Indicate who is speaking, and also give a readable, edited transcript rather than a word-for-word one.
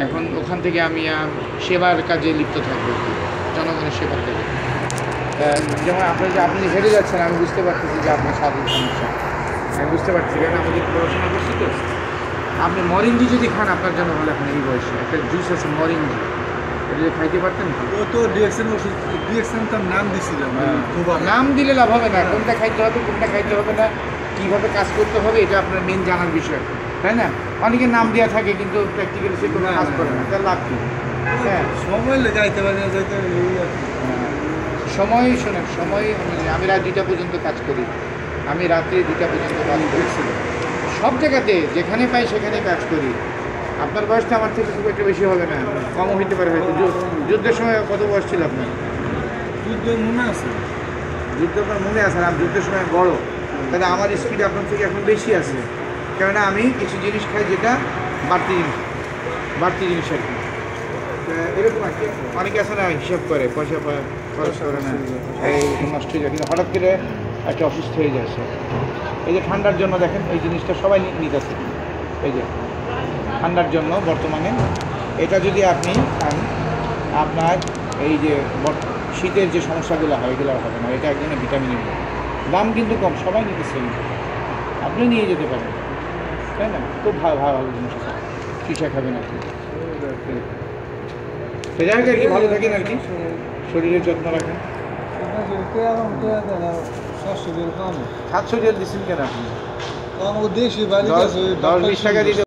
Speaker 1: এখন ওখান থেকে আমি সেবার কাজে লিপ্ত থাকবো, জনগণের সেবার কাজে। যেমন আপনি যে হেঁটে যাচ্ছেন, আমি বুঝতে পারতেছি যে আপনার স্বাধীন সমস্যা, আমি বুঝতে পারছি, কারণ আমাদের পড়াশোনা করছি তো। আপনি মরিঞ্জি যদি খান আপনার জন্য ভালো। এখন এই বয়সে একটা জুস আছে মরিঞ্জি, এটা যদি খাইতে পারতেন।
Speaker 2: ও তো ডিএক্সএন ওষুধ, ডিএক্সএন তার নাম দিয়েছিলাম,
Speaker 1: নাম দিলে লাভ হবে না, কোনটা খাইতে হবে কোনটা খাইতে হবে না, কীভাবে কাজ করতে হবে, এটা আপনার মেন জানার বিষয়, তাই না? অনেকে নাম দেওয়া থাকে কিন্তু প্র্যাকটিক্যালি সে কোনো কাজ করে না, তার লাভ কী? হ্যাঁ,
Speaker 2: সময় যাইতে পারে যাইতে
Speaker 1: সময় শোনেন, সময় আমি রাত 2টা পর্যন্ত কাজ করি, আমি রাত্রে 2টা পর্যন্ত কাজ করেছি সব জায়গাতে, যেখানে পাই সেখানে কাজ করি। আপনার বয়সটা আমার থেকে খুব একটা বেশি হবে না, কমও হইতে পারে হয়তো। যুদ্ধের সময় কত বয়স ছিল আপনার?
Speaker 2: যুদ্ধ মনে আছে,
Speaker 1: যুদ্ধ আপনার মনে আছে? আর যুদ্ধের সময় বড়, তাহলে আমার স্পিড আপনার থেকে এখন বেশি আছে, কেননা আমি কিছু জিনিস খাই যেটা বাড়তি জিনিস আর কি। এরকম আর কি, অনেকে আছে না হিসাব করে, পয়সা খরচ করে না, এই নষ্ট হয়ে যায়, কিন্তু হঠাৎ করে একটা অসুস্থ হয়ে যাচ্ছে। এই যে ঠান্ডার জন্য দেখেন এই জিনিসটা সবাই নিতেছে, এই যে ঠান্ডার জন্য বর্তমানে এটা যদি আপনি খান, আপনার এই যে শীতের যে সমস্যাগুলো হয় এগুলো হবে না। এটা একজনের ভিটামিনের দাম কিন্তু কম, সবাই নিতেছে, আপনি নিয়ে যেতে পারেন, তাই না? খুব ভালো ভালো জিনিস আছে, চিকিৎসা খাবেন আর কি। সে জায়গায় আর কি ভালো থাকেন আর কি, শরীরের যত্ন রাখেন। 700 রিয়াল দিচ্ছেন কেন আপনি?
Speaker 2: 10-20 টাকা দিতে